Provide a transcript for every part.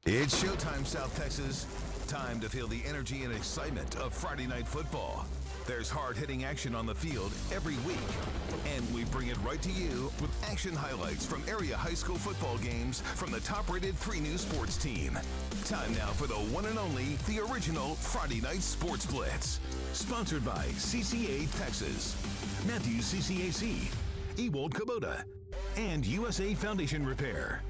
It's showtime, South Texas. Time to feel the energy and excitement of Friday night football. There's hard-hitting action on the field every week, and we bring it right to you with action highlights from area high school football games from the top-rated 3 News sports team. Time now for the one and only, the original Friday Night Sports Blitz. Sponsored by CCA Texas, Matthews CCAC, Ewald Kubota, and USA Foundation Repair.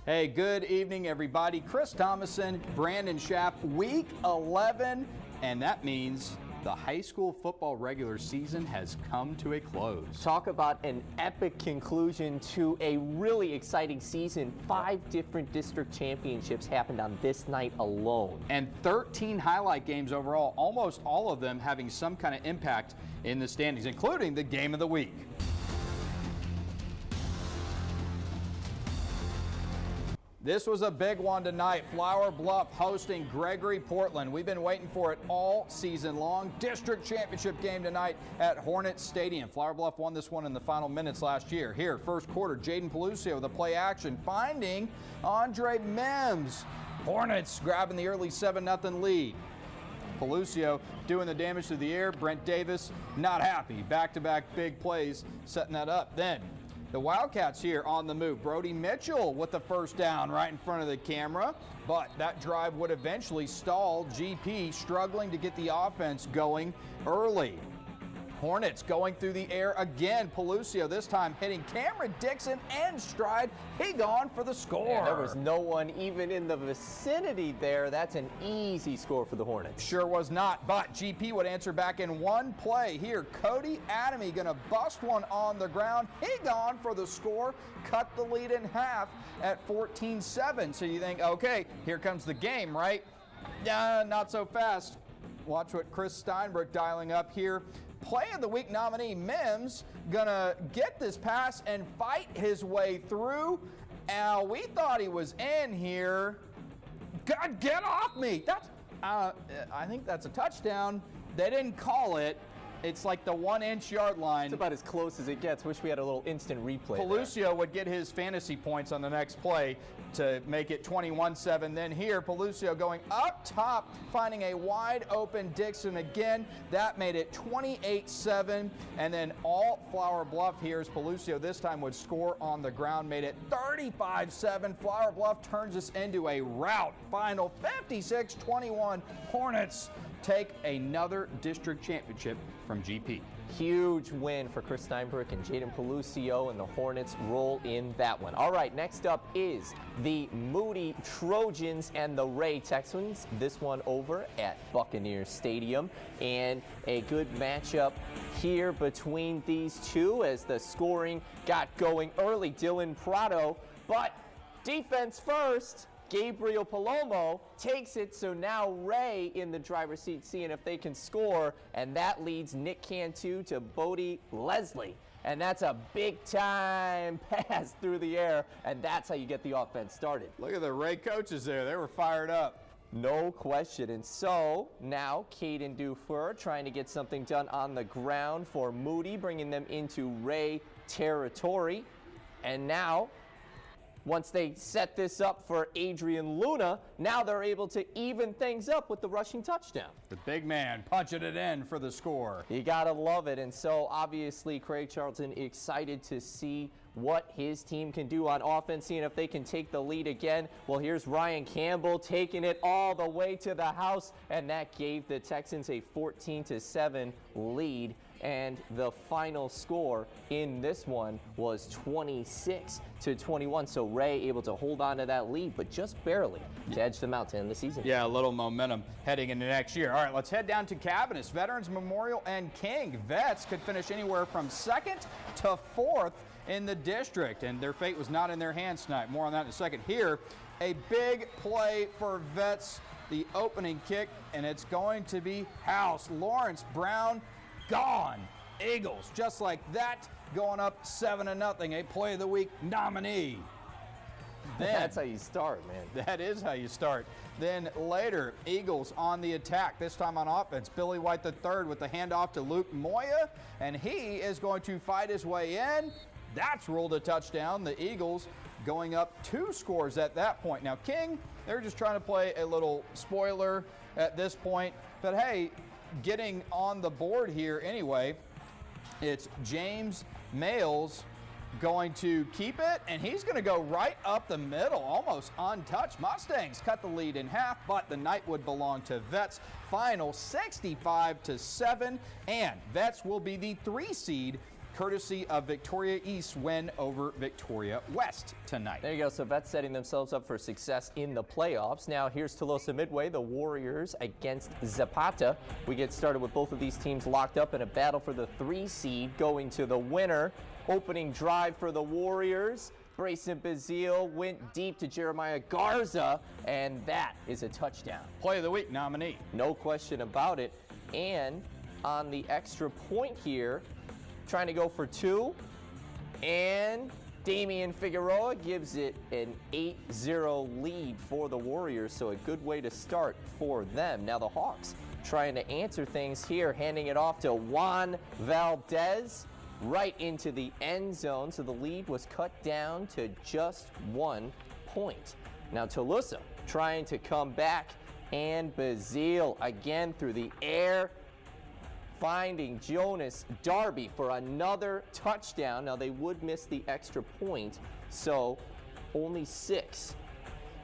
Hey, good evening, everybody. Chris Thomason, Brandon Schaff, week 11, and that means the high school football regular season has come to a close. Talk about an epic conclusion to a really exciting season. 5 different district championships happened on this night alone. And 13 highlight games overall, almost all of them having some kind of impact in the standings, including the game of the week. This was a big one tonight. Flower Bluff hosting Gregory Portland. We've been waiting for it all season long. District championship game tonight at Hornet Stadium. Flower Bluff won this one in the final minutes last year. Here, first quarter, Jaden Tuloso with a play action, finding Andre Mims. Hornets grabbing the early 7-0 lead. Tuloso doing the damage to the air. Brent Davis not happy. Back-to-back big plays setting that up. Then the Wildcats here on the move. Brody Mitchell with the first down right in front of the camera, but that drive would eventually stall. GP struggling to get the offense going early. Hornets going through the air again. Tuloso this time hitting Cameron Dixon and stride. He gone for the score. Yeah, there was no one even in the vicinity there. That's an easy score for the Hornets. Sure was not, but GP would answer back in one play. Here, Cody Adamy gonna bust one on the ground. He gone for the score. Cut the lead in half at 14-7. So you think, okay, here comes the game, right? Yeah, not so fast. Watch what Chris Steinberg dialing up here. Play of the week nominee Mims gonna get this pass and fight his way through. Now we thought he was in here. God, get off me! That's I think that's a touchdown. They didn't call it. It's like the 1-inch yard line. It's about as close as it gets. Wish we had a little instant replay. Tuloso would get his fantasy points on the next play to make it 21-7. Then here, Tuloso going up top, finding a wide open Dixon again. That made it 28-7. And then all Flower Bluff here as Tuloso this time would score on the ground, made it 35-7. Flower Bluff turns this into a rout. Final 56-21. Hornets take another district championship from GP. Huge win for Chris Steinberg and Jaden Tuloso, and the Hornets roll in that one. All right, next up is the Moody Trojans and the Ray Texans. This one over at Buccaneer Stadium, and a good matchup here between these two as the scoring got going early. Dylan Prado, but defense first. Gabriel Palomo takes it, so now Ray in the driver's seat seeing if they can score, and that leads Nick Cantu to Bodie Leslie. And that's a big-time pass through the air, and that's how you get the offense started. Look at the Ray coaches there. They were fired up. No question. And so now Caden Dufour trying to get something done on the ground for Moody, bringing them into Ray territory. And now, once they set this up for Adrian Luna, now they're able to even things up with the rushing touchdown. The big man punching it in for the score. You gotta love it. And so obviously Craig Charlton excited to see what his team can do on offense, seeing if they can take the lead again. Well, here's Ryan Campbell taking it all the way to the house, and that gave the Texans a 14-7 lead. And the final score in this one was 26-21. So Ray able to hold on to that lead, but just barely to edge them out to end the season. Yeah, a little momentum heading into next year. All right, let's head down to Cavanis. Veterans Memorial and King. Vets could finish anywhere from 2nd to 4th in the district, and their fate was not in their hands tonight. More on that in a second. Here, a big play for Vets, the opening kick, and it's going to be house. Lawrence Brown gone. Eagles, just like that, going up 7-0, a play of the week nominee. Then, that's how you start, man. That is how you start. Then later, Eagles on the attack, this time on offense. Billy White III with the handoff to Luke Moya, and he is going to fight his way in. That's ruled a touchdown. The Eagles going up 2 scores at that point. Now, King, they're just trying to play a little spoiler at this point. But, hey, getting on the board here anyway, it's James Males going to keep it, and he's going to go right up the middle, almost untouched. Mustangs cut the lead in half, but the night would belong to Vets. Final 65-7, and Vets will be the 3 seed, courtesy of Victoria East win over Victoria West tonight. There you go. So Vets setting themselves up for success in the playoffs. Now here's Tuloso-Midway, the Warriors against Zapata. We get started with both of these teams locked up in a battle for the 3 seed, going to the winner. Opening drive for the Warriors. Brayson Bazile went deep to Jeremiah Garza, and that is a touchdown. Play of the week nominee. No question about it. And on the extra point here, trying to go for 2, and Damian Figueroa gives it an 8-0 lead for the Warriors, so a good way to start for them. Now the Hawks trying to answer things here, handing it off to Juan Valdez right into the end zone, so the lead was cut down to just 1 point. Now Tuloso trying to come back, and Bazile again through the air, finding Jonas Darby for another touchdown. Now they would miss the extra point, so only 6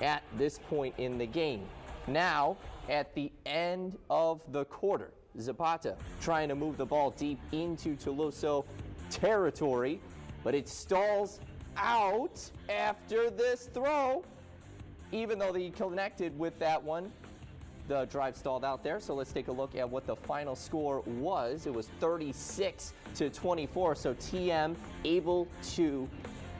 at this point in the game. Now at the end of the quarter, Zapata trying to move the ball deep into Tuloso territory, but it stalls out after this throw. Even though they connected with that one, the drive stalled out there. So let's take a look at what the final score was. It was 36-24. So TM able to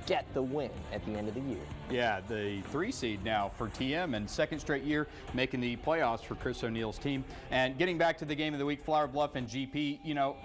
get the win at the end of the year. Yeah, the 3 seed now for TM, and 2nd straight year making the playoffs for Chris O'Neill's team. And getting back to the game of the week, Flower Bluff and GP, you know,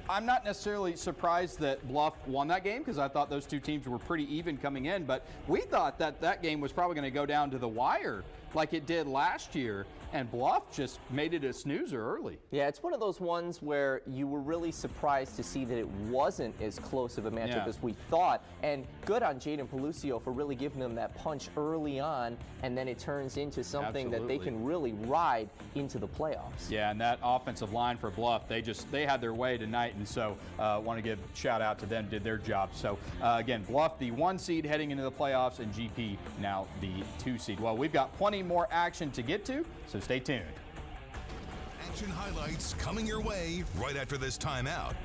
I'm not necessarily surprised that Bluff won that game because I thought those 2 teams were pretty even coming in, but we thought that that game was probably going to go down to the wire like it did last year, and Bluff just made it a snoozer early. Yeah, it's one of those ones where you were really surprised to see that it wasn't as close of a matchup as we thought, and good on Jaden Pelucio for really giving them that punch early on, and then it turns into something that they can really ride into the playoffs. Yeah, and that offensive line for Bluff, they had their way tonight, and so want to give a shout out to them, did their job. So again, Bluff the 1 seed heading into the playoffs, and GP now the 2 seed. Well, we've got plenty more action to get to, so stay tuned. Action highlights coming your way right after this timeout.